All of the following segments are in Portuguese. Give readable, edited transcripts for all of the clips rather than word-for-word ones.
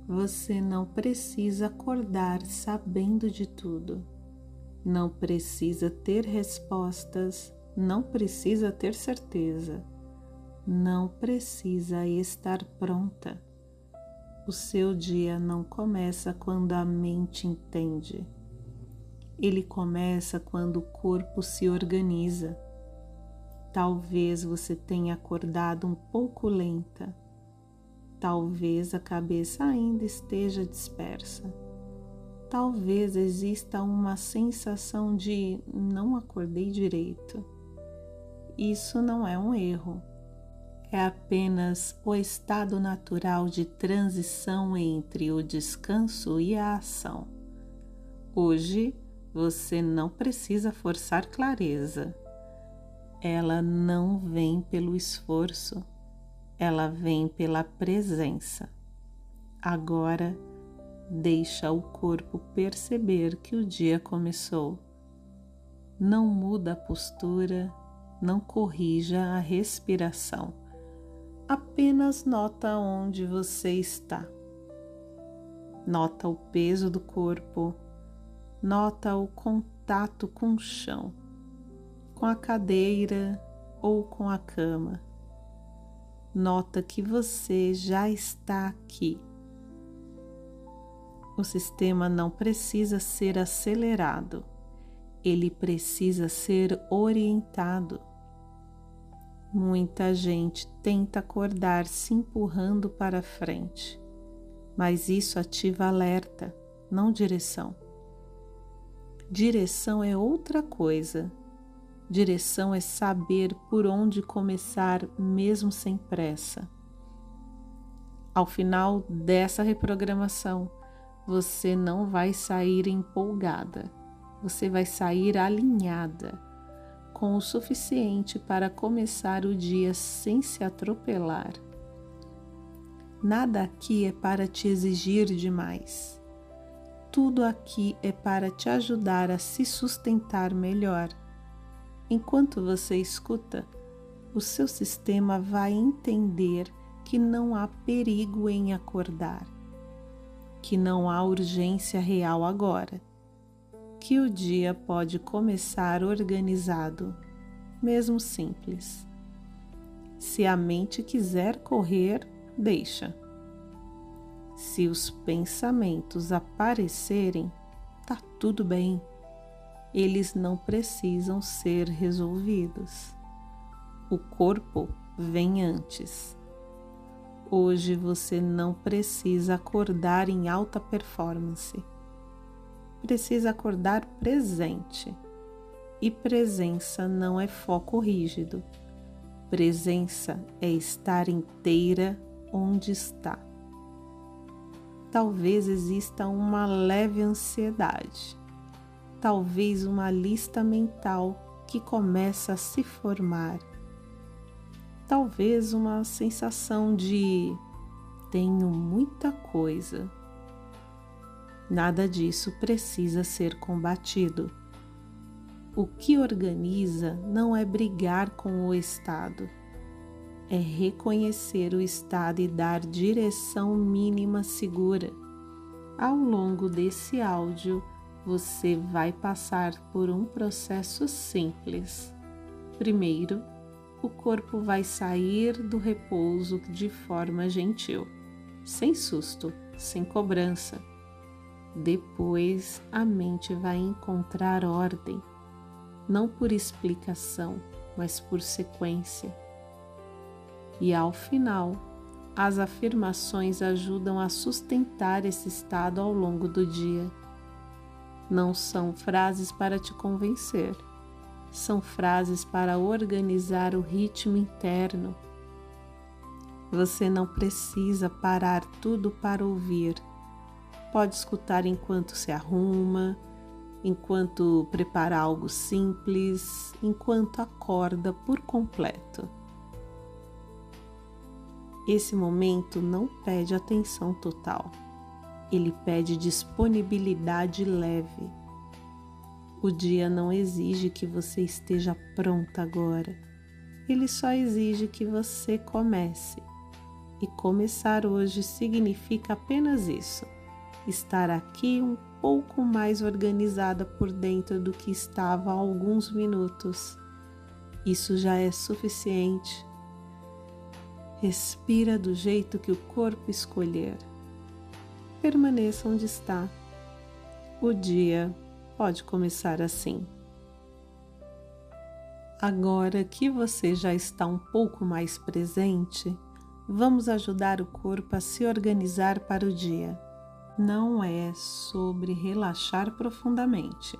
Você não precisa acordar sabendo de tudo. Não precisa ter respostas, não precisa ter certeza, não precisa estar pronta. O seu dia não começa quando a mente entende. Ele começa quando o corpo se organiza. Talvez você tenha acordado um pouco lenta. Talvez a cabeça ainda esteja dispersa. Talvez exista uma sensação de não acordei direito. Isso não é um erro. É apenas o estado natural de transição entre o descanso e a ação. Hoje, você não precisa forçar clareza. Ela não vem pelo esforço, ela vem pela presença. Agora, deixa o corpo perceber que o dia começou. Não muda a postura, não corrija a respiração. Apenas nota onde você está. Nota o peso do corpo, nota o contato com o chão, com a cadeira ou com a cama. Nota que você já está aqui. O sistema não precisa ser acelerado, ele precisa ser orientado. Muita gente tenta acordar se empurrando para frente, mas isso ativa alerta, não direção. Direção é outra coisa. Direção é saber por onde começar mesmo sem pressa. Ao final dessa reprogramação, você não vai sair empolgada, você vai sair alinhada, com o suficiente para começar o dia sem se atropelar. Nada aqui é para te exigir demais. Tudo aqui é para te ajudar a se sustentar melhor. Enquanto você escuta, o seu sistema vai entender que não há perigo em acordar, que não há urgência real agora, que o dia pode começar organizado, mesmo simples. Se a mente quiser correr, deixa. Se os pensamentos aparecerem, tá tudo bem. Eles não precisam ser resolvidos. O corpo vem antes. Hoje você não precisa acordar em alta performance. Precisa acordar presente. E presença não é foco rígido. Presença é estar inteira onde está. Talvez exista uma leve ansiedade. Talvez uma lista mental que começa a se formar. Talvez uma sensação de tenho muita coisa. Nada disso precisa ser combatido. O que organiza não é brigar com o estado, é reconhecer o estado e dar direção mínima segura. Ao longo desse áudio, você vai passar por um processo simples. Primeiro, o corpo vai sair do repouso de forma gentil, sem susto, sem cobrança. Depois, a mente vai encontrar ordem, não por explicação, mas por sequência. E ao final, as afirmações ajudam a sustentar esse estado ao longo do dia. Não são frases para te convencer, são frases para organizar o ritmo interno. Você não precisa parar tudo para ouvir. Pode escutar enquanto se arruma, enquanto prepara algo simples, enquanto acorda por completo. Esse momento não pede atenção total. Ele pede disponibilidade leve. O dia não exige que você esteja pronta agora. Ele só exige que você comece. E começar hoje significa apenas isso: estar aqui um pouco mais organizada por dentro do que estava há alguns minutos. Isso já é suficiente. Respira do jeito que o corpo escolher. Permaneça onde está. O dia pode começar assim. Agora que você já está um pouco mais presente, vamos ajudar o corpo a se organizar para o dia. Não é sobre relaxar profundamente,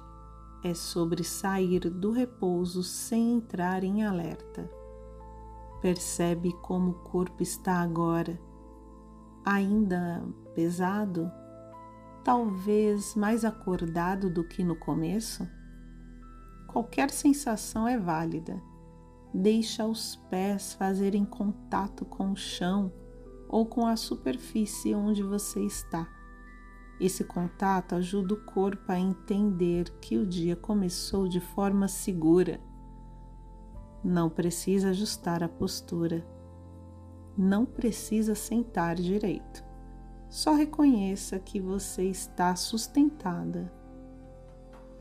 é sobre sair do repouso sem entrar em alerta. Percebe como o corpo está agora? Ainda pesado? Talvez mais acordado do que no começo? Qualquer sensação é válida. Deixa os pés fazerem contato com o chão ou com a superfície onde você está. Esse contato ajuda o corpo a entender que o dia começou de forma segura. Não precisa ajustar a postura. Não precisa sentar direito. Só reconheça que você está sustentada.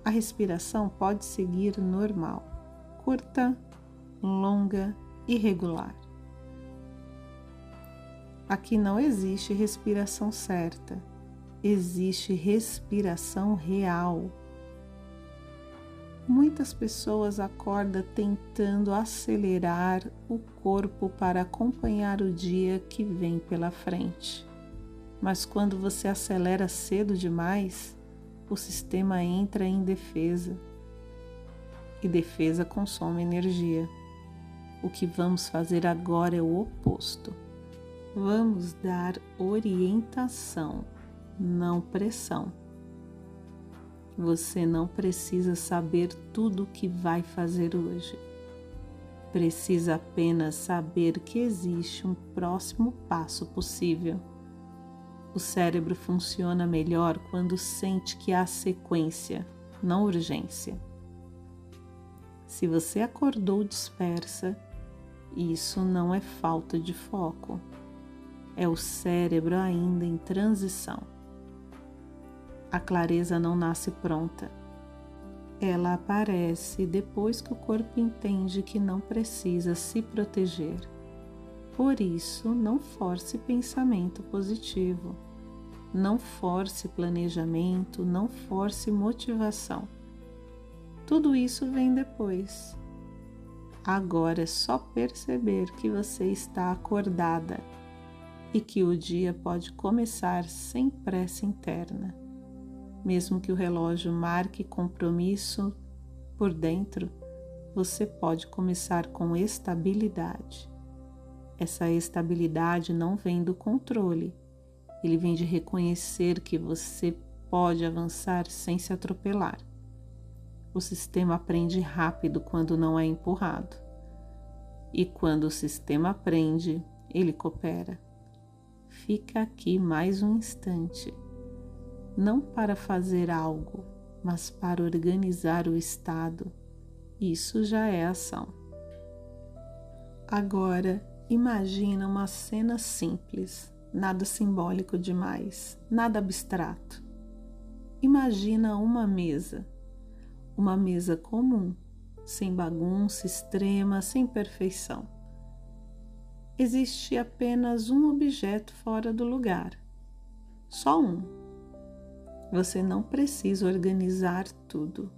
A respiração pode seguir normal, curta, longa e regular. Aqui não existe respiração certa, existe respiração real. Muitas pessoas acordam tentando acelerar o corpo para acompanhar o dia que vem pela frente. Mas quando você acelera cedo demais, o sistema entra em defesa. E defesa consome energia. O que vamos fazer agora é o oposto. Vamos dar orientação, não pressão. Você não precisa saber tudo o que vai fazer hoje. Precisa apenas saber que existe um próximo passo possível. O cérebro funciona melhor quando sente que há sequência, não urgência. Se você acordou dispersa, isso não é falta de foco. É o cérebro ainda em transição. A clareza não nasce pronta. Ela aparece depois que o corpo entende que não precisa se proteger. Por isso, não force pensamento positivo. Não force planejamento, não force motivação. Tudo isso vem depois. Agora é só perceber que você está acordada e que o dia pode começar sem pressa interna. Mesmo que o relógio marque compromisso por dentro, você pode começar com estabilidade. Essa estabilidade não vem do controle, ele vem de reconhecer que você pode avançar sem se atropelar. O sistema aprende rápido quando não é empurrado. E quando o sistema aprende, ele coopera. Fica aqui mais um instante. Não para fazer algo, mas para organizar o estado. Isso já é ação. Agora, imagina uma cena simples, nada simbólico demais, nada abstrato. Imagina uma mesa comum, sem bagunça extrema, sem perfeição. Existe apenas um objeto fora do lugar, só um. Você não precisa organizar tudo,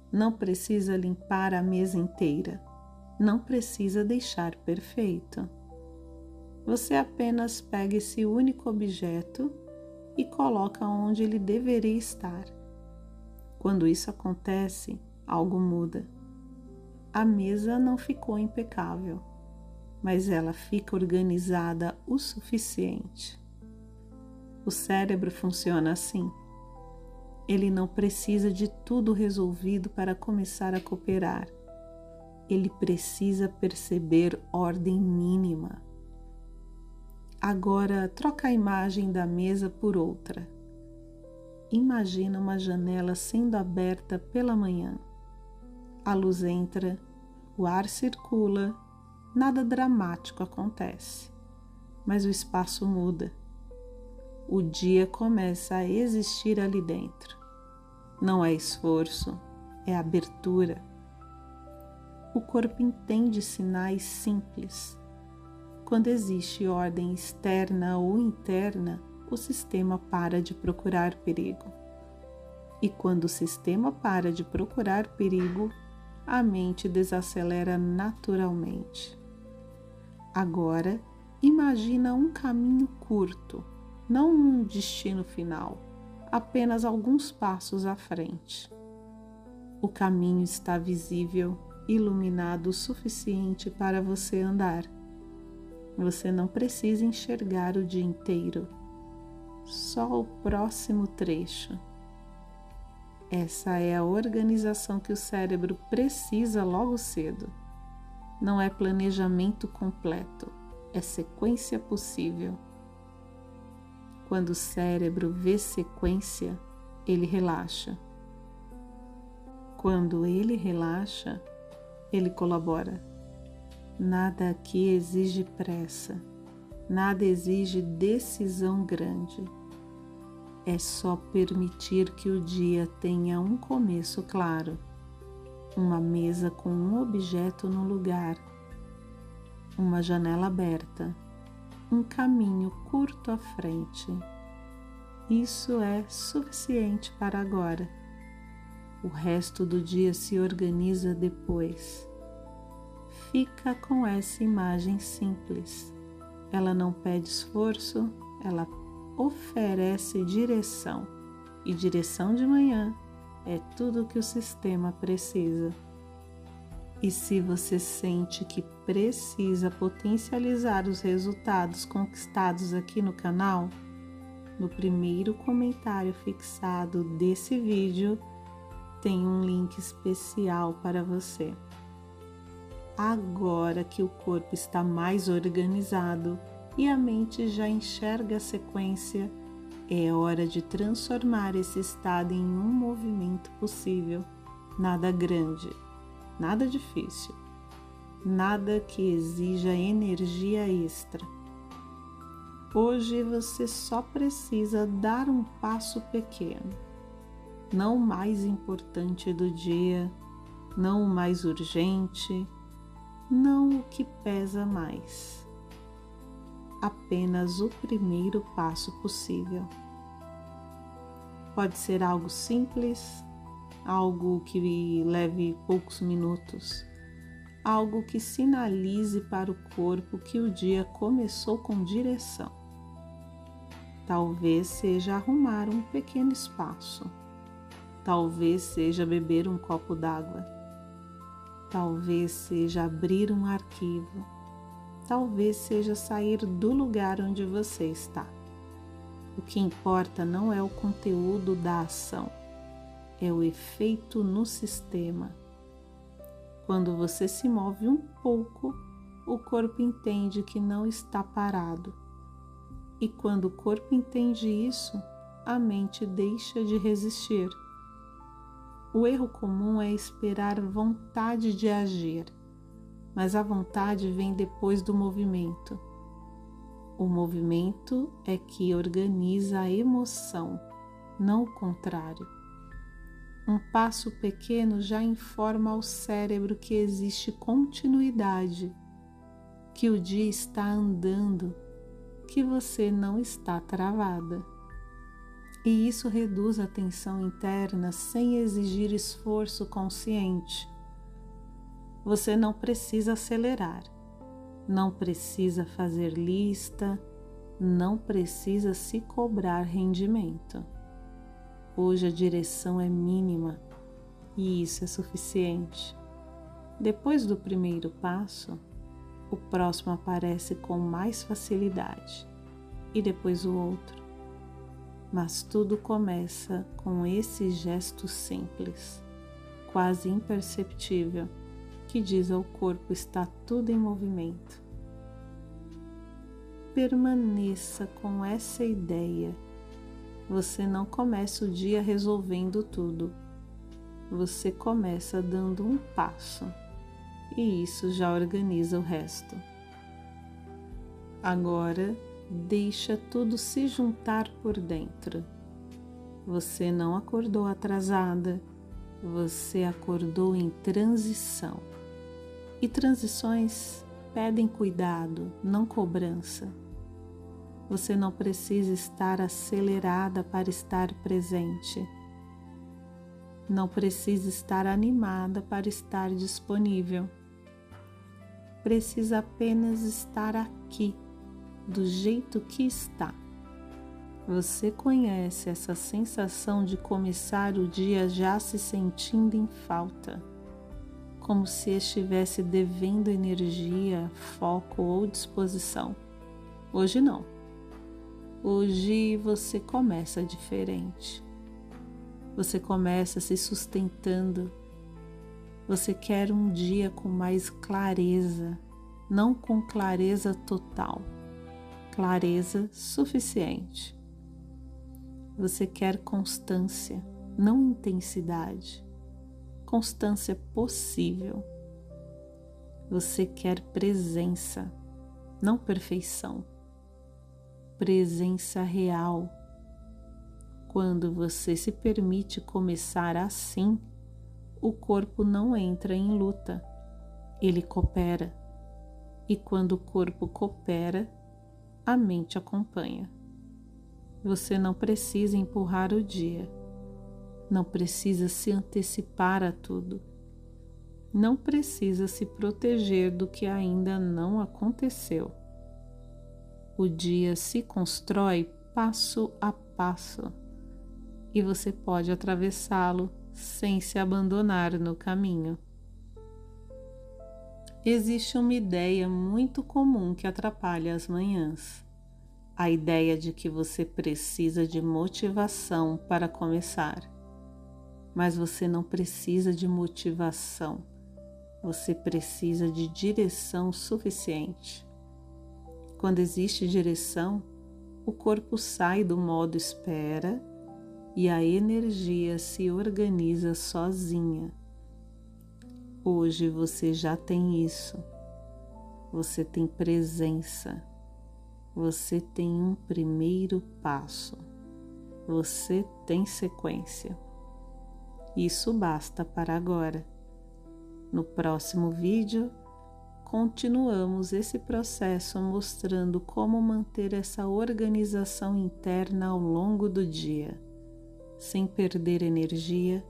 não precisa limpar a mesa inteira, não precisa deixar perfeito. Você apenas pega esse único objeto e coloca onde ele deveria estar. Quando isso acontece, algo muda. A mesa não ficou impecável, mas ela fica organizada o suficiente. O cérebro funciona assim. Ele não precisa de tudo resolvido para começar a cooperar. Ele precisa perceber ordem mínima. Agora, troca a imagem da mesa por outra. Imagina uma janela sendo aberta pela manhã. A luz entra, o ar circula, nada dramático acontece. mas o espaço muda. O dia começa a existir ali dentro. Não é esforço, é abertura. O corpo entende sinais simples. Quando existe ordem externa ou interna, o sistema para de procurar perigo. E quando o sistema para de procurar perigo, a mente desacelera naturalmente. Agora, imagina um caminho curto, não um destino final, apenas alguns passos à frente. O caminho está visível, iluminado o suficiente para você andar. Você não precisa enxergar o dia inteiro, só o próximo trecho. Essa é a organização que o cérebro precisa logo cedo. Não é planejamento completo, é sequência possível. Quando o cérebro vê sequência, ele relaxa. Quando ele relaxa, ele colabora. Nada aqui exige pressa, nada exige decisão grande. É só permitir que o dia tenha um começo claro, uma mesa com um objeto no lugar, uma janela aberta, um caminho curto à frente. Isso é suficiente para agora. O resto do dia se organiza depois. Fica com essa imagem simples. Ela não pede esforço, ela oferece direção. E direção de manhã é tudo o que o sistema precisa. E se você sente que precisa potencializar os resultados conquistados aqui no canal, no primeiro comentário fixado desse vídeo tem um link especial para você. Agora que o corpo está mais organizado e a mente já enxerga a sequência, é hora de transformar esse estado em um movimento possível. Nada grande, nada difícil, nada que exija energia extra. Hoje você só precisa dar um passo pequeno, não o mais importante do dia, não o mais urgente, não o que pesa mais. Apenas o primeiro passo possível. Pode ser algo simples, algo que leve poucos minutos, algo que sinalize para o corpo que o dia começou com direção. Talvez seja arrumar um pequeno espaço, talvez seja beber um copo d'água, talvez seja abrir um arquivo, talvez seja sair do lugar onde você está. O que importa não é o conteúdo da ação, é o efeito no sistema. Quando você se move um pouco, o corpo entende que não está parado. E quando o corpo entende isso, a mente deixa de resistir. O erro comum é esperar vontade de agir, mas a vontade vem depois do movimento. O movimento é que organiza a emoção, não o contrário. Um passo pequeno já informa ao cérebro que existe continuidade, que o dia está andando, que você não está travada. E isso reduz a tensão interna sem exigir esforço consciente. Você não precisa acelerar, não precisa fazer lista, não precisa se cobrar rendimento. Hoje a direção é mínima e isso é suficiente. Depois do primeiro passo, o próximo aparece com mais facilidade e depois o outro. Mas tudo começa com esse gesto simples, quase imperceptível, que diz ao corpo: está tudo em movimento. Permaneça com essa ideia. Você não começa o dia resolvendo tudo. Você começa dando um passo e isso já organiza o resto. Agora, deixa tudo se juntar por dentro. Você não acordou atrasada, você acordou em transição. E transições pedem cuidado, não cobrança. Você não precisa estar acelerada para estar presente. Não precisa estar animada para estar disponível. Precisa apenas estar aqui, do jeito que está. Você conhece essa sensação de começar o dia já se sentindo em falta, como se estivesse devendo energia, foco ou disposição. Hoje não. Hoje você começa diferente. Você começa se sustentando. Você quer um dia com mais clareza, não com clareza total, clareza suficiente. Você quer constância, não intensidade, constância possível. Você quer presença, não perfeição, presença real. Quando você se permite começar assim, o corpo não entra em luta, ele coopera. E quando o corpo coopera, a mente acompanha. Você não precisa empurrar o dia, não precisa se antecipar a tudo, não precisa se proteger do que ainda não aconteceu. O dia se constrói passo a passo e você pode atravessá-lo sem se abandonar no caminho. Existe uma ideia muito comum que atrapalha as manhãs. A ideia de que você precisa de motivação para começar. Mas você não precisa de motivação. Você precisa de direção suficiente. Quando existe direção, o corpo sai do modo espera e a energia se organiza sozinha. Hoje você já tem isso. Você tem presença. Você tem um primeiro passo. Você tem sequência. Isso basta para agora. No próximo vídeo, continuamos esse processo mostrando como manter essa organização interna ao longo do dia, sem perder energia,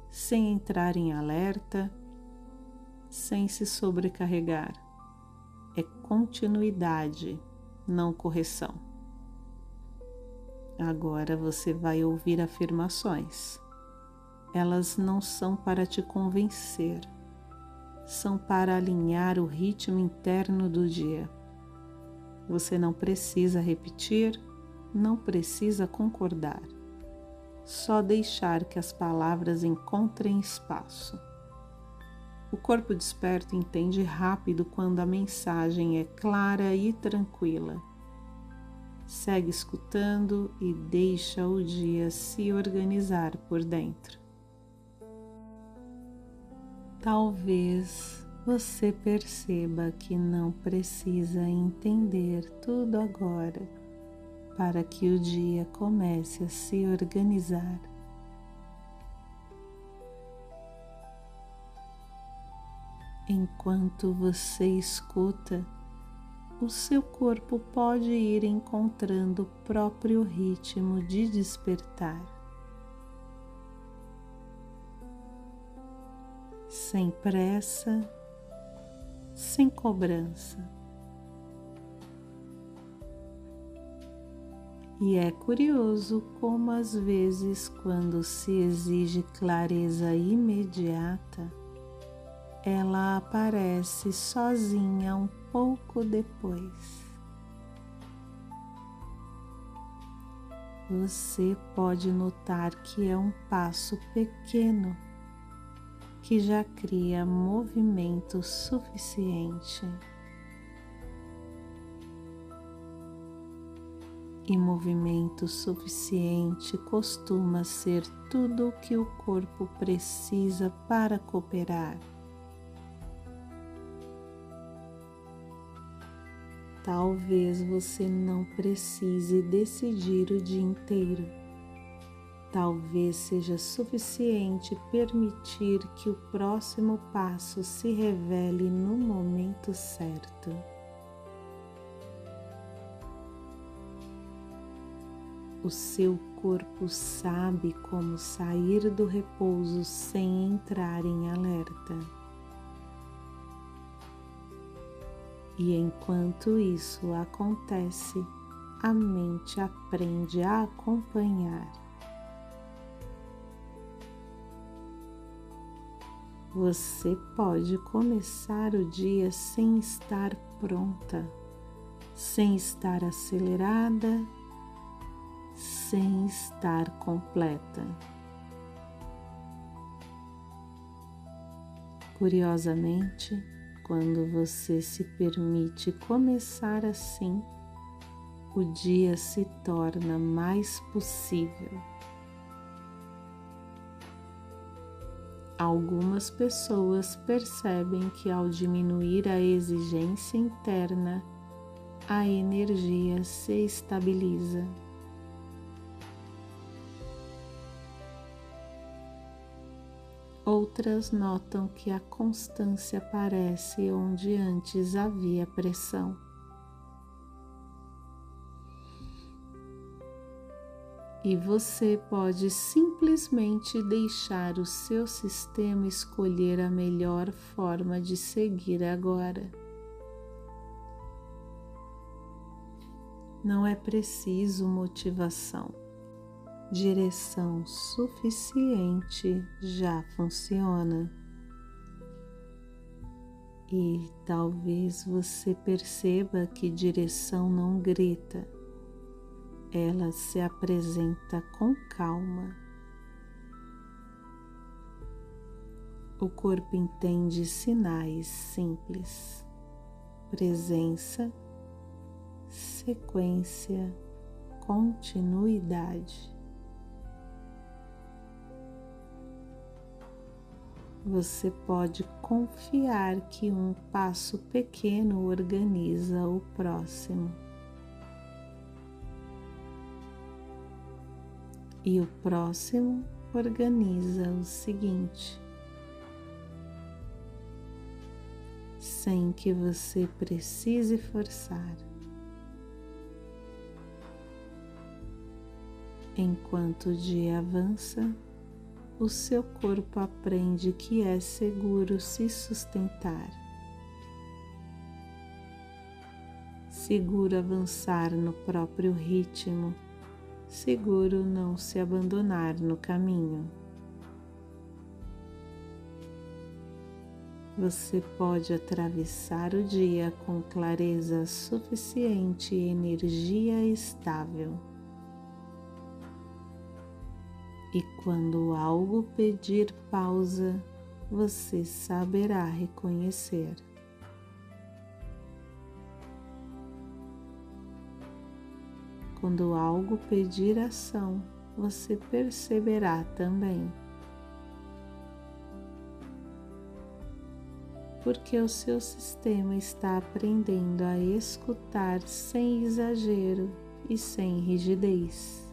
sem entrar em alerta, sem se sobrecarregar. É continuidade, não correção. Agora você vai ouvir afirmações. Elas não são para te convencer, são para alinhar o ritmo interno do dia. Você não precisa repetir, não precisa concordar. Só deixar que as palavras encontrem espaço. O corpo desperto entende rápido quando a mensagem é clara e tranquila. Segue escutando e deixa o dia se organizar por dentro. Talvez você perceba que não precisa entender tudo agora para que o dia comece a se organizar. Enquanto você escuta, o seu corpo pode ir encontrando o próprio ritmo de despertar. Sem pressa, sem cobrança. E é curioso como às vezes, quando se exige clareza imediata, ela aparece sozinha um pouco depois. Você pode notar que é um passo pequeno que já cria movimento suficiente. E movimento suficiente costuma ser tudo o que o corpo precisa para cooperar. talvez você não precise decidir o dia inteiro. Talvez seja suficiente permitir que o próximo passo se revele no momento certo. O seu corpo sabe como sair do repouso sem entrar em alerta. E enquanto isso acontece, a mente aprende a acompanhar. Você pode começar o dia sem estar pronta, sem estar acelerada, sem estar completa. Curiosamente, quando você se permite começar assim, o dia se torna mais possível. Algumas pessoas percebem que ao diminuir a exigência interna, a energia se estabiliza. Outras notam que a constância aparece onde antes havia pressão. E você pode simplesmente deixar o seu sistema escolher a melhor forma de seguir agora. Não é preciso motivação. Direção suficiente já funciona. E talvez você perceba que direção não grita. Ela se apresenta com calma. O corpo entende sinais simples: presença, sequência, continuidade. Você pode confiar que um passo pequeno organiza o próximo. E o próximo organiza o seguinte, sem que você precise forçar. Enquanto o dia avança, o seu corpo aprende que é seguro se sustentar. Seguro avançar no próprio ritmo. Seguro não se abandonar no caminho. Você pode atravessar o dia com clareza suficiente e energia estável. E quando algo pedir pausa, você saberá reconhecer. Quando algo pedir ação, você perceberá também. Porque o seu sistema está aprendendo a escutar sem exagero e sem rigidez.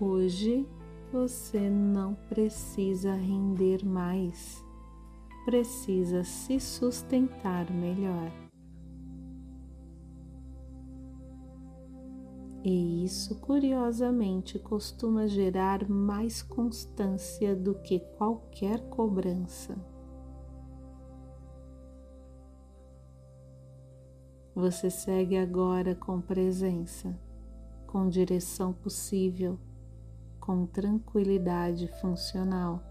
Hoje você não precisa render mais, precisa se sustentar melhor. E isso, curiosamente, costuma gerar mais constância do que qualquer cobrança. Você segue agora com presença, com direção possível, com tranquilidade funcional.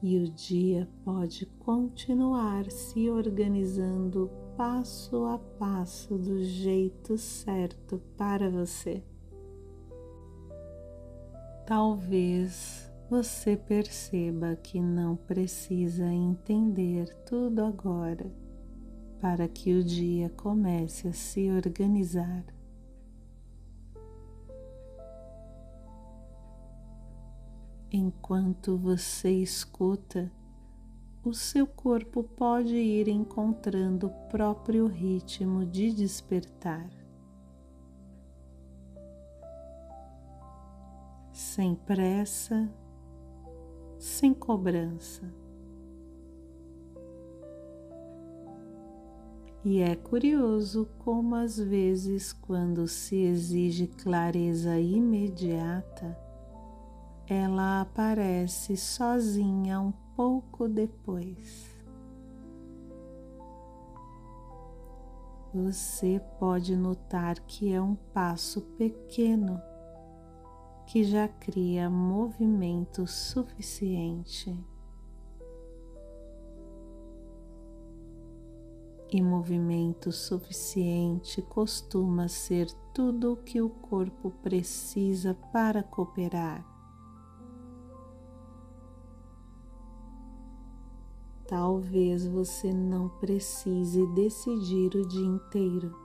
E o dia pode continuar se organizando passo a passo do jeito certo para você. Talvez você perceba que não precisa entender tudo agora para que o dia comece a se organizar. Enquanto você escuta, o seu corpo pode ir encontrando o próprio ritmo de despertar. Sem pressa, sem cobrança. E é curioso como às vezes, quando se exige clareza imediata, ela aparece sozinha um pouco depois. Você pode notar que é um passo pequeno que já cria movimento suficiente. E movimento suficiente costuma ser tudo o que o corpo precisa para cooperar. Talvez você não precise decidir o dia inteiro.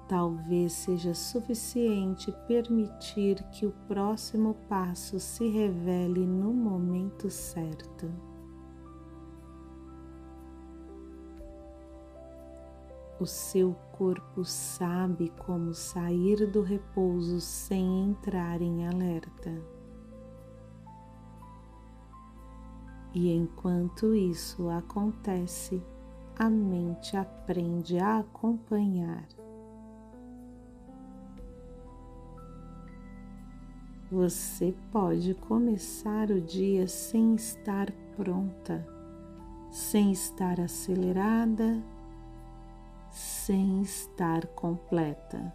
Talvez seja suficiente permitir que o próximo passo se revele no momento certo. O seu corpo sabe como sair do repouso sem entrar em alerta. E enquanto isso acontece, a mente aprende a acompanhar. Você pode começar o dia sem estar pronta, sem estar acelerada, sem estar completa.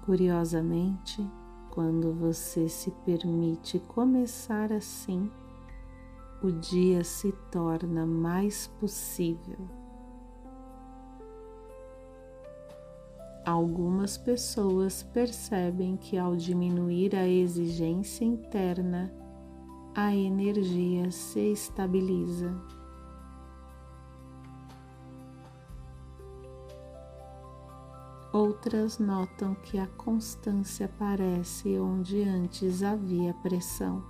Curiosamente, quando você se permite começar assim, o dia se torna mais possível. Algumas pessoas percebem que ao diminuir a exigência interna, a energia se estabiliza. Outras notam que a constância aparece onde antes havia pressão.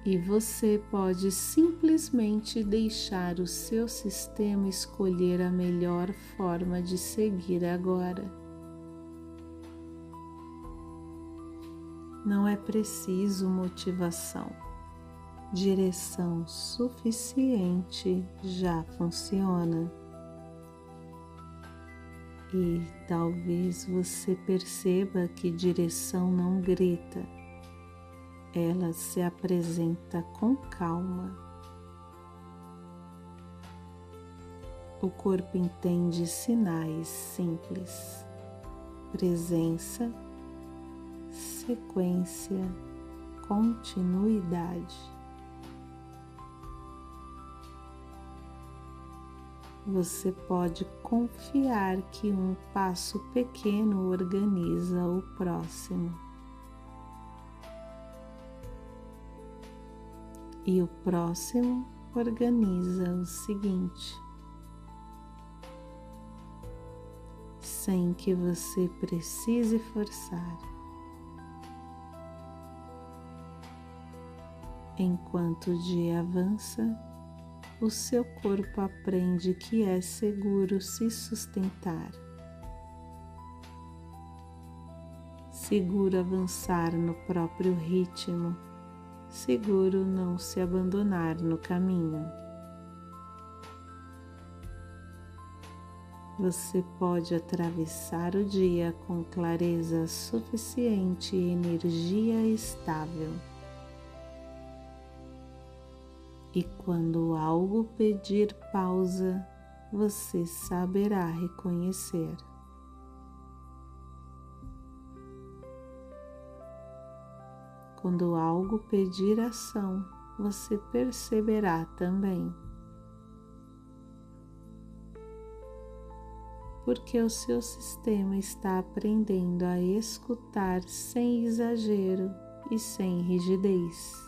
E você pode simplesmente deixar o seu sistema escolher a melhor forma de seguir agora. Não é preciso motivação. Direção suficiente já funciona. E talvez você perceba que direção não grita, ela se apresenta com calma. O corpo entende sinais simples: presença, sequência, continuidade. Você pode confiar que um passo pequeno organiza o próximo. E o próximo organiza o seguinte, sem que você precise forçar. Enquanto o dia avança, o seu corpo aprende que é seguro se sustentar, seguro avançar no próprio ritmo, seguro não se abandonar no caminho. Você pode atravessar o dia com clareza suficiente e energia estável. E quando algo pedir pausa, você saberá reconhecer. Quando algo pedir ação, você perceberá também. Porque o seu sistema está aprendendo a escutar sem exagero e sem rigidez.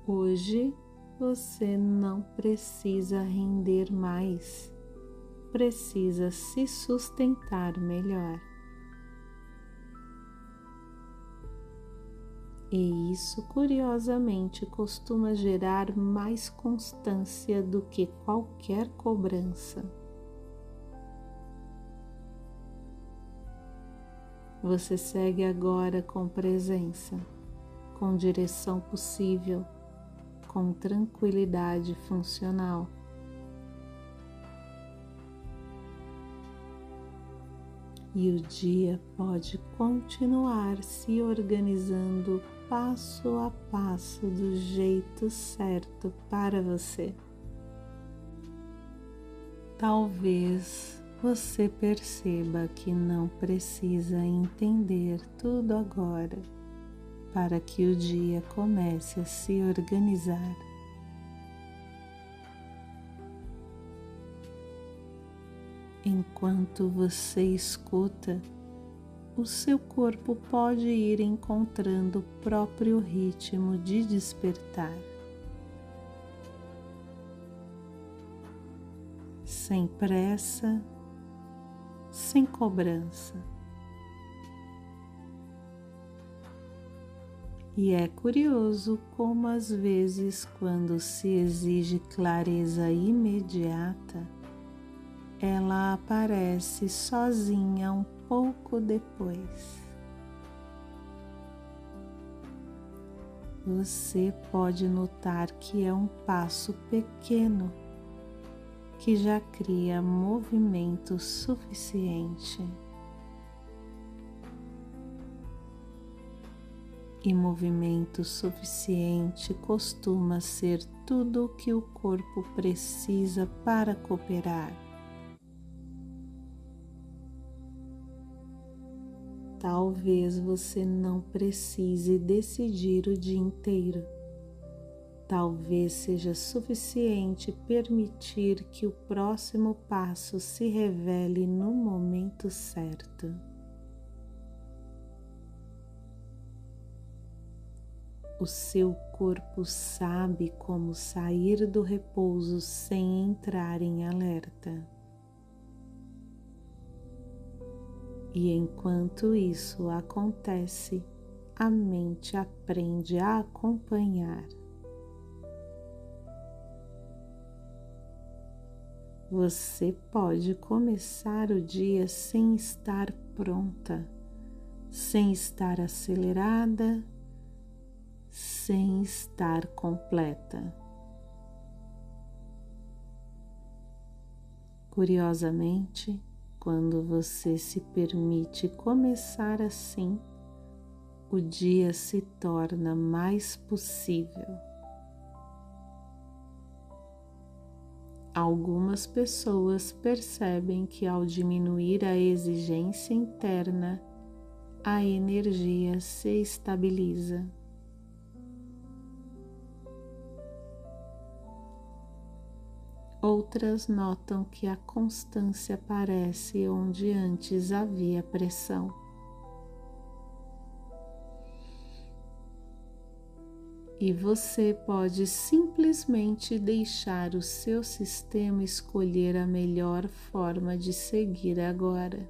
Hoje você não precisa render mais, precisa se sustentar melhor. E isso, curiosamente, costuma gerar mais constância do que qualquer cobrança. Você segue agora com presença, com direção possível, com tranquilidade funcional. E o dia pode continuar se organizando passo a passo do jeito certo para você. Talvez você perceba que não precisa entender tudo agora para que o dia comece a se organizar. Enquanto você escuta, o seu corpo pode ir encontrando o próprio ritmo de despertar. Sem pressa, sem cobrança. E é curioso como às vezes, quando se exige clareza imediata, ela aparece sozinha um pouco depois. Você pode notar que é um passo pequeno que já cria movimento suficiente. E movimento suficiente costuma ser tudo o que o corpo precisa para cooperar. Talvez você não precise decidir o dia inteiro. Talvez seja suficiente permitir que o próximo passo se revele no momento certo. O seu corpo sabe como sair do repouso sem entrar em alerta. E enquanto isso acontece, a mente aprende a acompanhar. Você pode começar o dia sem estar pronta, sem estar acelerada, sem estar completa. Curiosamente, quando você se permite começar assim, o dia se torna mais possível. Algumas pessoas percebem que ao diminuir a exigência interna, a energia se estabiliza. Outras notam que a constância aparece onde antes havia pressão. E você pode simplesmente deixar o seu sistema escolher a melhor forma de seguir agora.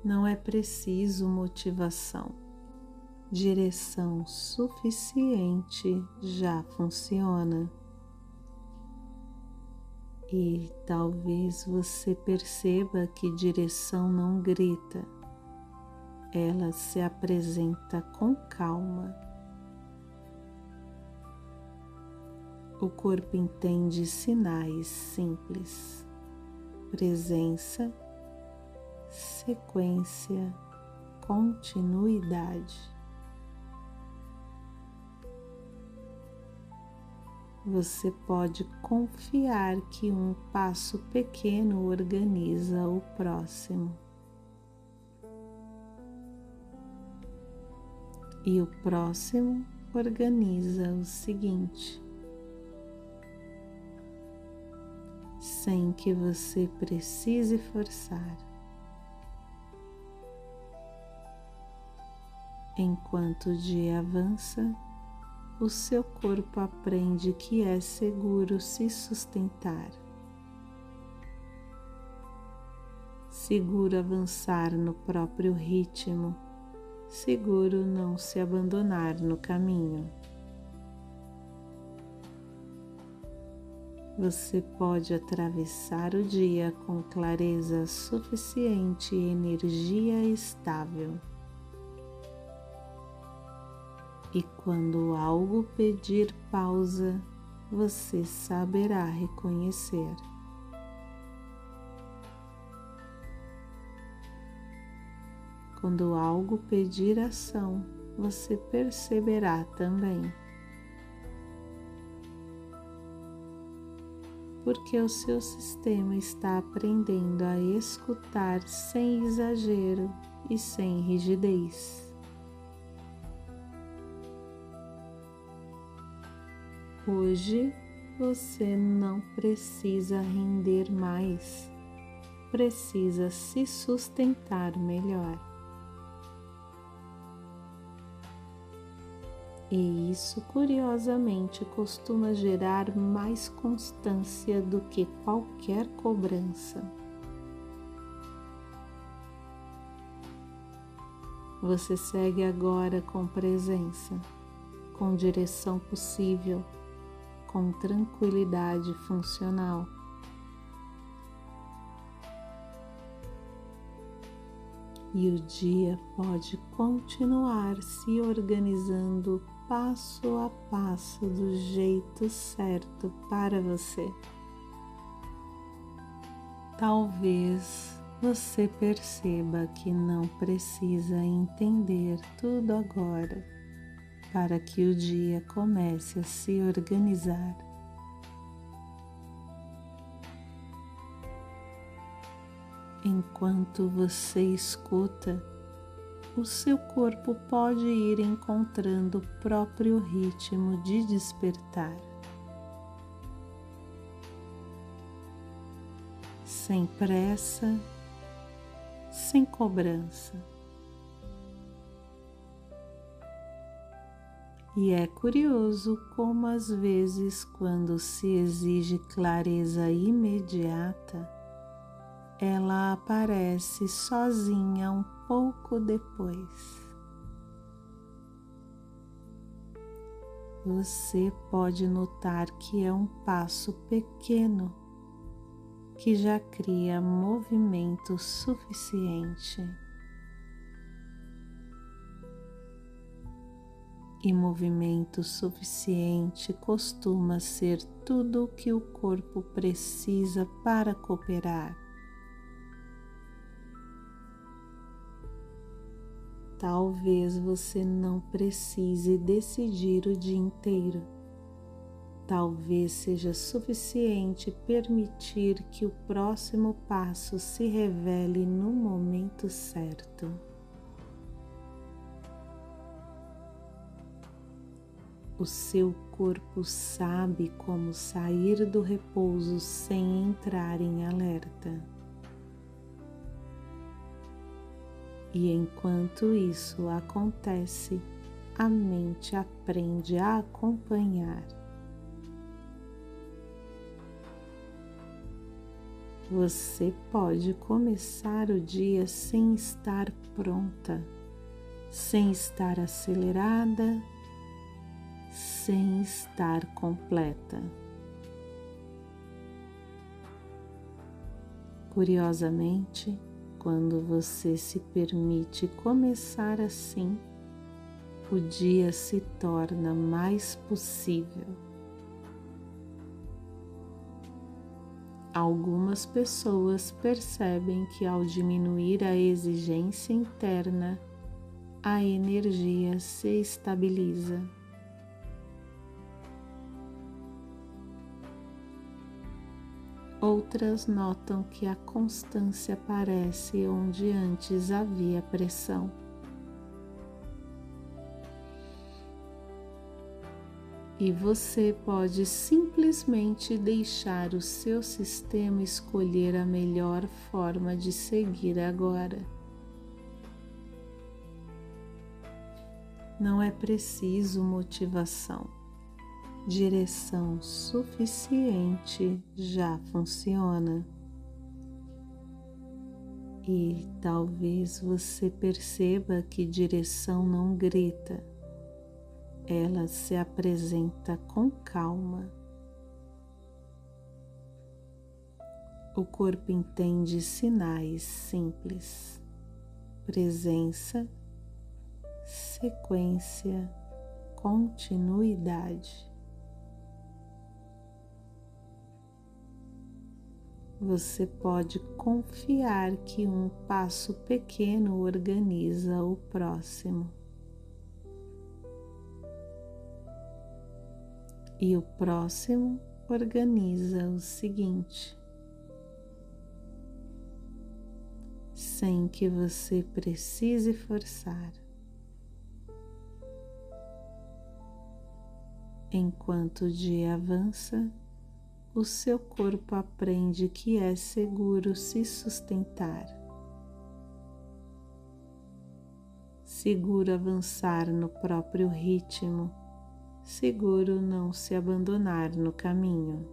Não é preciso motivação. Direção suficiente já funciona. E talvez você perceba que direção não grita. Ela se apresenta com calma. O corpo entende sinais simples: presença, sequência, continuidade. Você pode confiar que um passo pequeno organiza o próximo. E o próximo organiza o seguinte, sem que você precise forçar. Enquanto o dia avança, o seu corpo aprende que é seguro se sustentar. Seguro avançar no próprio ritmo, seguro não se abandonar no caminho. Você pode atravessar o dia com clareza suficiente e energia estável. E quando algo pedir pausa, você saberá reconhecer. Quando algo pedir ação, você perceberá também. Porque o seu sistema está aprendendo a escutar sem exagero e sem rigidez. Hoje você não precisa render mais, precisa se sustentar melhor. E isso, curiosamente, costuma gerar mais constância do que qualquer cobrança. Você segue agora com presença, com direção possível, com tranquilidade funcional. E o dia pode continuar se organizando passo a passo do jeito certo para você. Talvez você perceba que não precisa entender tudo agora para que o dia comece a se organizar. Enquanto você escuta, o seu corpo pode ir encontrando o próprio ritmo de despertar. Sem pressa, sem cobrança. E é curioso como às vezes, quando se exige clareza imediata, ela aparece sozinha um pouco depois. Você pode notar que é um passo pequeno que já cria movimento suficiente. E movimento suficiente costuma ser tudo o que o corpo precisa para cooperar. Talvez você não precise decidir o dia inteiro. Talvez seja suficiente permitir que o próximo passo se revele no momento certo. O seu corpo sabe como sair do repouso sem entrar em alerta. E enquanto isso acontece, a mente aprende a acompanhar. Você pode começar o dia sem estar pronta, sem estar acelerada, sem estar completa. Curiosamente, quando você se permite começar assim, o dia se torna mais possível. Algumas pessoas percebem que ao diminuir a exigência interna, a energia se estabiliza. Outras notam que a constância aparece onde antes havia pressão. E você pode simplesmente deixar o seu sistema escolher a melhor forma de seguir agora. Não é preciso motivação. Direção suficiente já funciona. E talvez você perceba que direção não grita, ela se apresenta com calma. O corpo entende sinais simples: presença, sequência, continuidade. Você pode confiar que um passo pequeno organiza o próximo. E o próximo organiza o seguinte, sem que você precise forçar. Enquanto o dia avança, o seu corpo aprende que é seguro se sustentar, seguro avançar no próprio ritmo, seguro não se abandonar no caminho.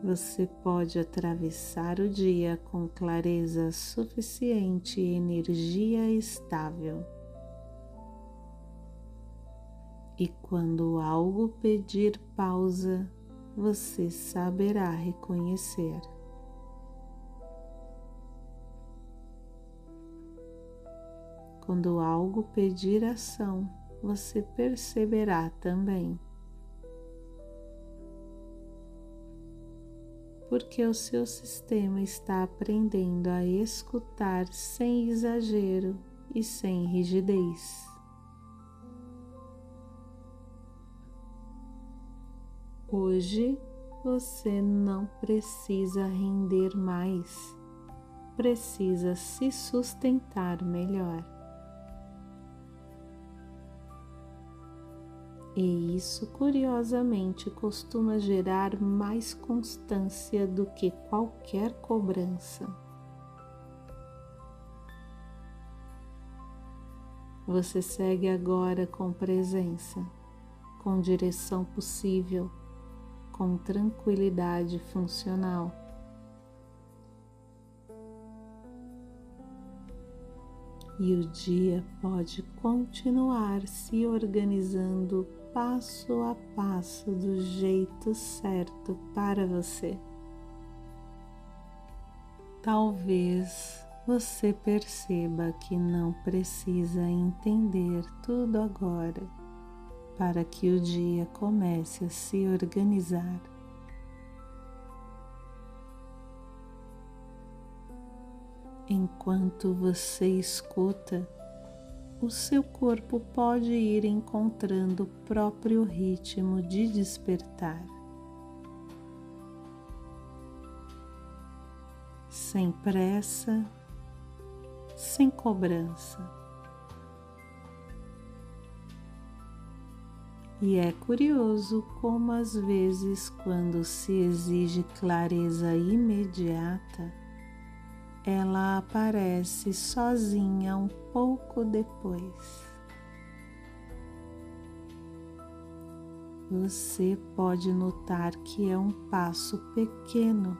Você pode atravessar o dia com clareza suficiente e energia estável. E quando algo pedir pausa, você saberá reconhecer. Quando algo pedir ação, você perceberá também. Porque o seu sistema está aprendendo a escutar sem exagero e sem rigidez. Hoje você não precisa render mais, precisa se sustentar melhor. E isso, curiosamente, costuma gerar mais constância do que qualquer cobrança. Você segue agora com presença, com direção possível, com tranquilidade funcional. E o dia pode continuar se organizando passo a passo do jeito certo para você. Talvez você perceba que não precisa entender tudo agora para que o dia comece a se organizar. Enquanto você escuta, o seu corpo pode ir encontrando o próprio ritmo de despertar. Sem pressa, sem cobrança. E é curioso como às vezes, quando se exige clareza imediata, ela aparece sozinha um pouco depois. Você pode notar que é um passo pequeno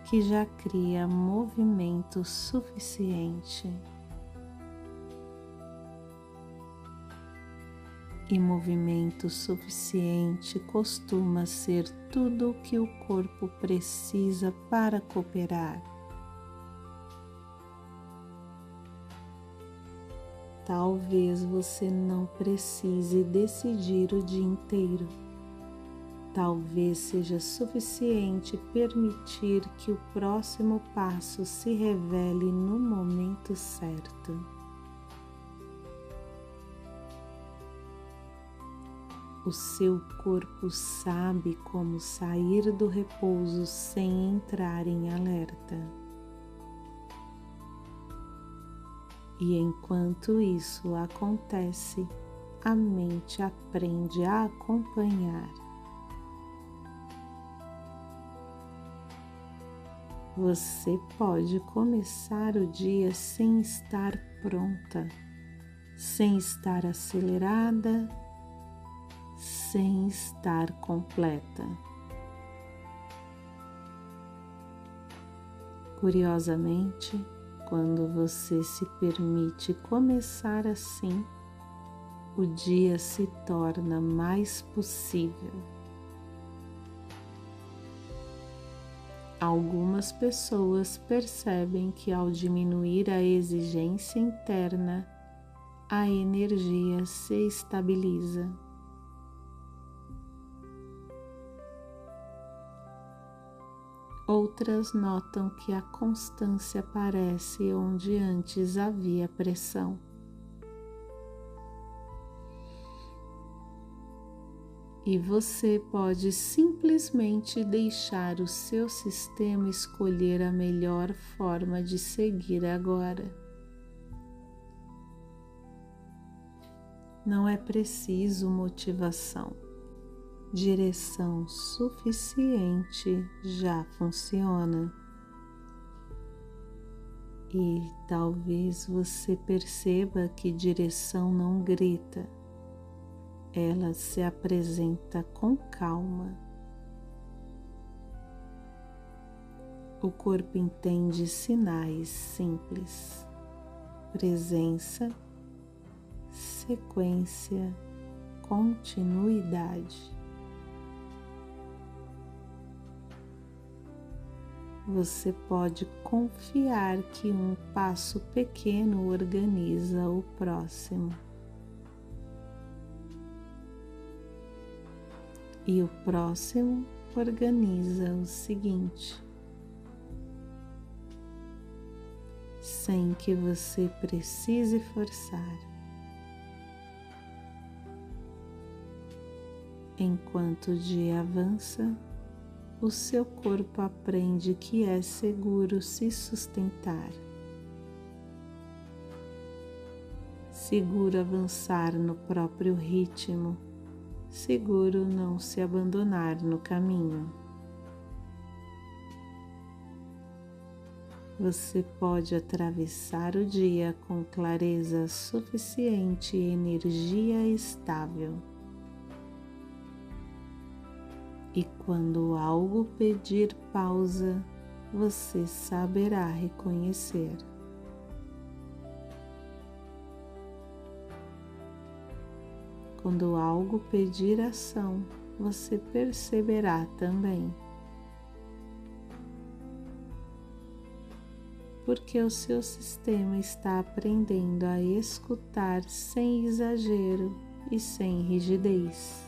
que já cria movimento suficiente. E movimento suficiente costuma ser tudo o que o corpo precisa para cooperar. Talvez você não precise decidir o dia inteiro. Talvez seja suficiente permitir que o próximo passo se revele no momento certo. O seu corpo sabe como sair do repouso sem entrar em alerta. E enquanto isso acontece, a mente aprende a acompanhar. você pode começar o dia sem estar pronta, sem estar acelerada, sem estar completa. Curiosamente, quando você se permite começar assim, o dia se torna mais possível. Algumas pessoas percebem que ao diminuir a exigência interna, a energia se estabiliza. Outras notam que a constância aparece onde antes havia pressão. E você pode simplesmente deixar o seu sistema escolher a melhor forma de seguir agora. Não é preciso motivação. Direção suficiente já funciona. E talvez você perceba que direção não grita. Ela se apresenta com calma. O corpo entende sinais simples: presença, sequência, continuidade. Você pode confiar que um passo pequeno organiza o próximo. E o próximo organiza o seguinte, sem que você precise forçar. Enquanto o dia avança, o seu corpo aprende que é seguro se sustentar. Seguro avançar no próprio ritmo. Seguro não se abandonar no caminho. Você pode atravessar o dia com clareza suficiente e energia estável. E quando algo pedir pausa, você saberá reconhecer. Quando algo pedir ação, você perceberá também. Porque o seu sistema está aprendendo a escutar sem exagero e sem rigidez.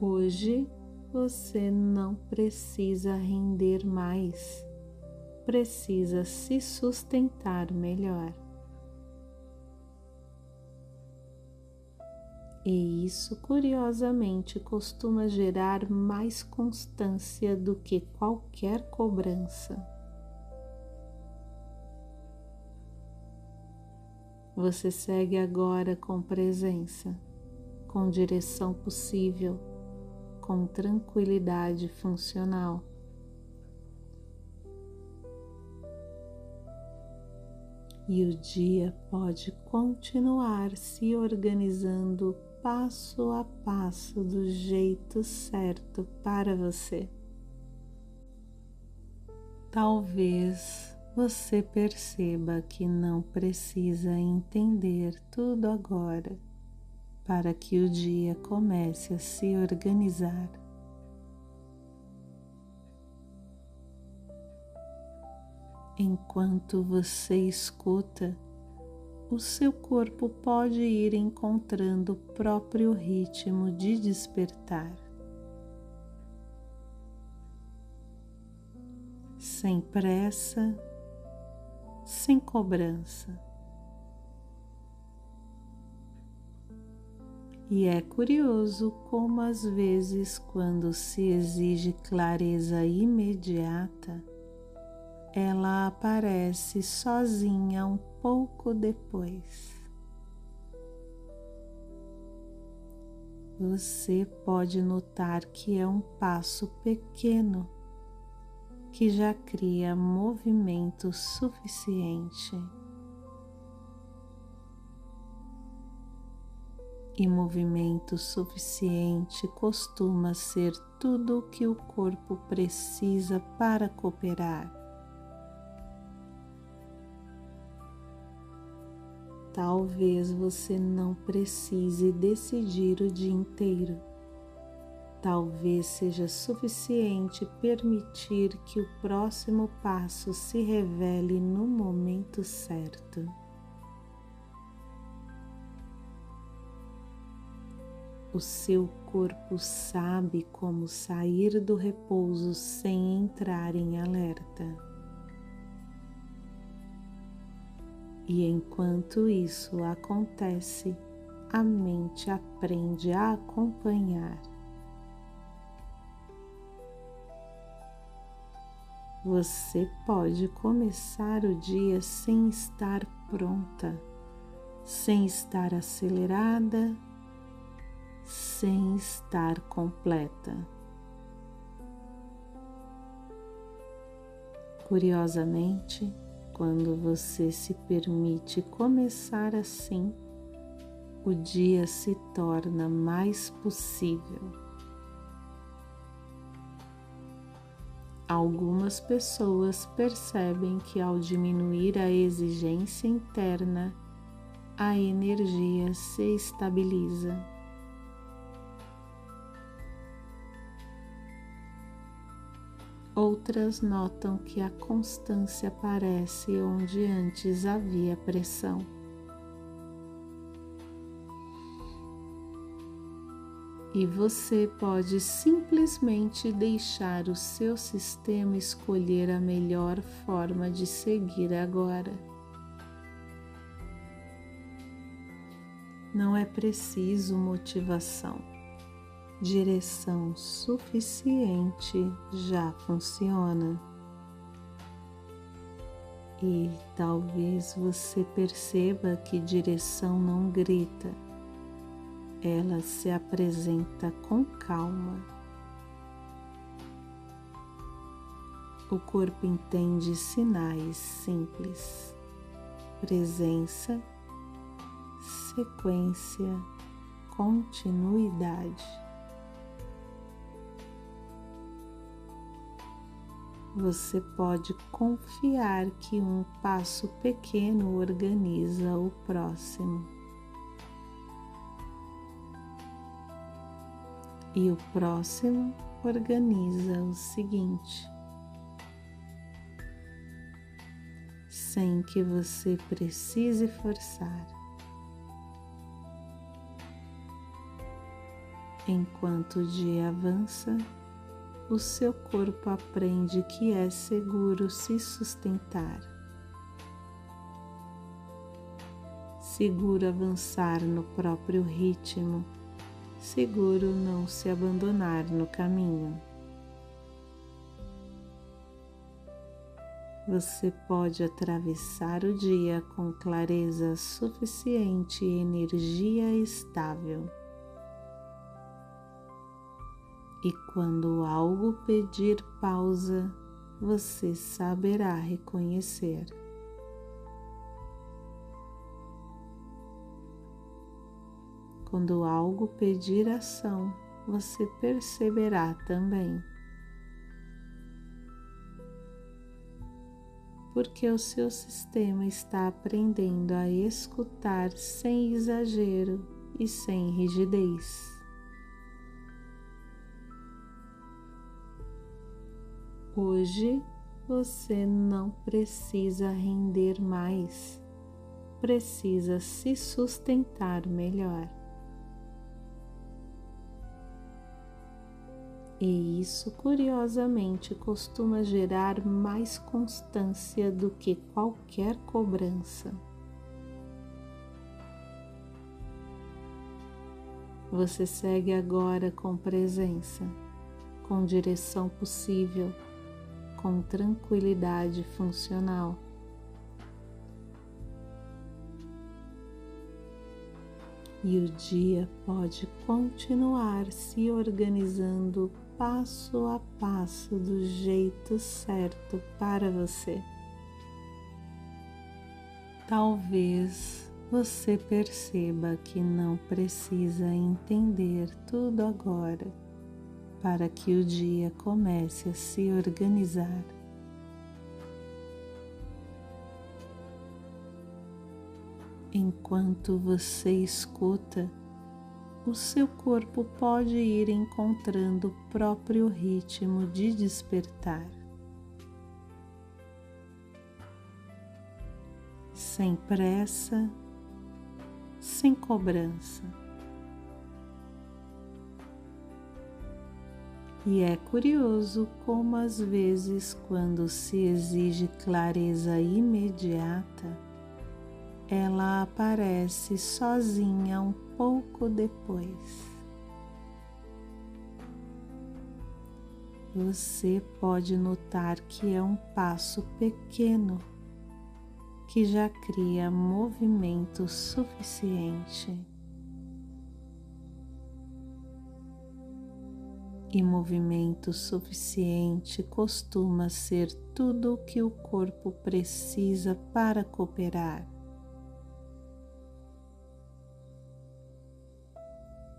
Hoje você não precisa render mais, precisa se sustentar melhor. E isso, curiosamente, costuma gerar mais constância do que qualquer cobrança. Você segue agora com presença, com direção possível, com tranquilidade funcional. E o dia pode continuar se organizando passo a passo do jeito certo para você. Talvez você perceba que não precisa entender tudo agora para que o dia comece a se organizar. Enquanto você escuta, o seu corpo pode ir encontrando o próprio ritmo de despertar. Sem pressa, sem cobrança. E é curioso como às vezes, quando se exige clareza imediata, ela aparece sozinha um pouco depois. você pode notar que é um passo pequeno que já cria movimento suficiente. E movimento suficiente costuma ser tudo o que o corpo precisa para cooperar. Talvez você não precise decidir o dia inteiro. Talvez seja suficiente permitir que o próximo passo se revele no momento certo. O seu corpo sabe como sair do repouso sem entrar em alerta. E enquanto isso acontece, a mente aprende a acompanhar. Você pode começar o dia sem estar pronta, sem estar acelerada, sem estar completa. Curiosamente, quando você se permite começar assim, o dia se torna mais possível. Algumas pessoas percebem que ao diminuir a exigência interna, a energia se estabiliza. Outras notam que a constância aparece onde antes havia pressão. E você pode simplesmente deixar o seu sistema escolher a melhor forma de seguir agora. Não é preciso motivação. Direção suficiente já funciona. E talvez você perceba que direção não grita. Ela se apresenta com calma. O corpo entende sinais simples: presença, sequência, continuidade. Você pode confiar que um passo pequeno organiza o próximo. E o próximo organiza o seguinte, sem que você precise forçar. Enquanto o dia avança, o seu corpo aprende que é seguro se sustentar. Seguro avançar no próprio ritmo. Seguro não se abandonar no caminho. Você pode atravessar o dia com clareza suficiente e energia estável. E quando algo pedir pausa, você saberá reconhecer. Quando algo pedir ação, você perceberá também. Porque o seu sistema está aprendendo a escutar sem exagero e sem rigidez. Hoje você não precisa render mais, precisa se sustentar melhor. E isso, curiosamente, costuma gerar mais constância do que qualquer cobrança. Você segue agora com presença, com direção possível, com tranquilidade funcional. e o dia pode continuar se organizando passo a passo do jeito certo para você. Talvez você perceba que não precisa entender tudo agora para que o dia comece a se organizar. Enquanto você escuta, o seu corpo pode ir encontrando o próprio ritmo de despertar. Sem pressa, sem cobrança. E é curioso como às vezes, quando se exige clareza imediata, ela aparece sozinha um pouco depois. Você pode notar que é um passo pequeno que já cria movimento suficiente. E movimento suficiente costuma ser tudo o que o corpo precisa para cooperar.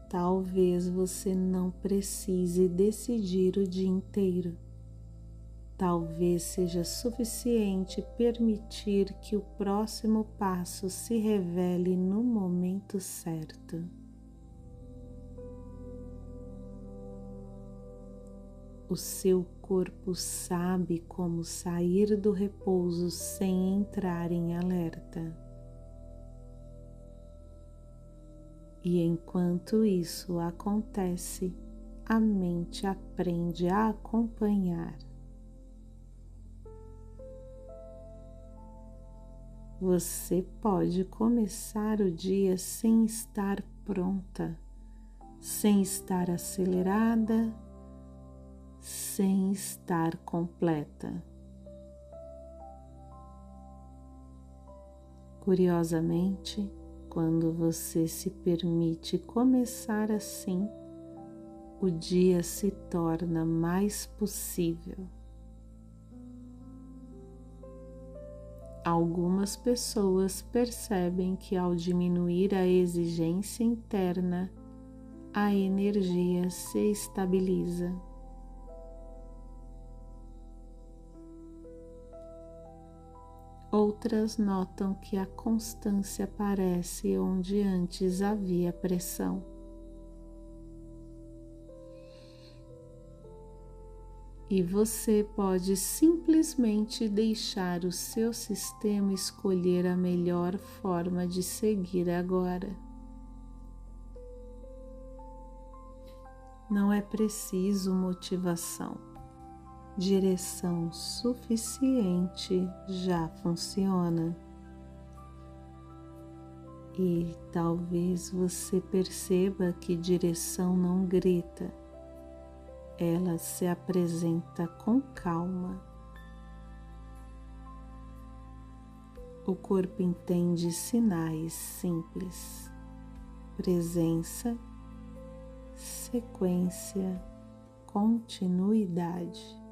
Talvez você não precise decidir o dia inteiro. Talvez seja suficiente permitir que o próximo passo se revele no momento certo. O seu corpo sabe como sair do repouso sem entrar em alerta. E enquanto isso acontece, a mente aprende a acompanhar. Você pode começar o dia sem estar pronta, sem estar acelerada, sem estar completa. Curiosamente, quando você se permite começar assim, o dia se torna mais possível. Algumas pessoas percebem que ao diminuir a exigência interna, a energia se estabiliza. Outras notam que a constância aparece onde antes havia pressão. E você pode simplesmente deixar o seu sistema escolher a melhor forma de seguir agora. Não é preciso motivação. Direção suficiente já funciona. E talvez você perceba que direção não grita. Ela se apresenta com calma. O corpo entende sinais simples: presença, sequência, continuidade.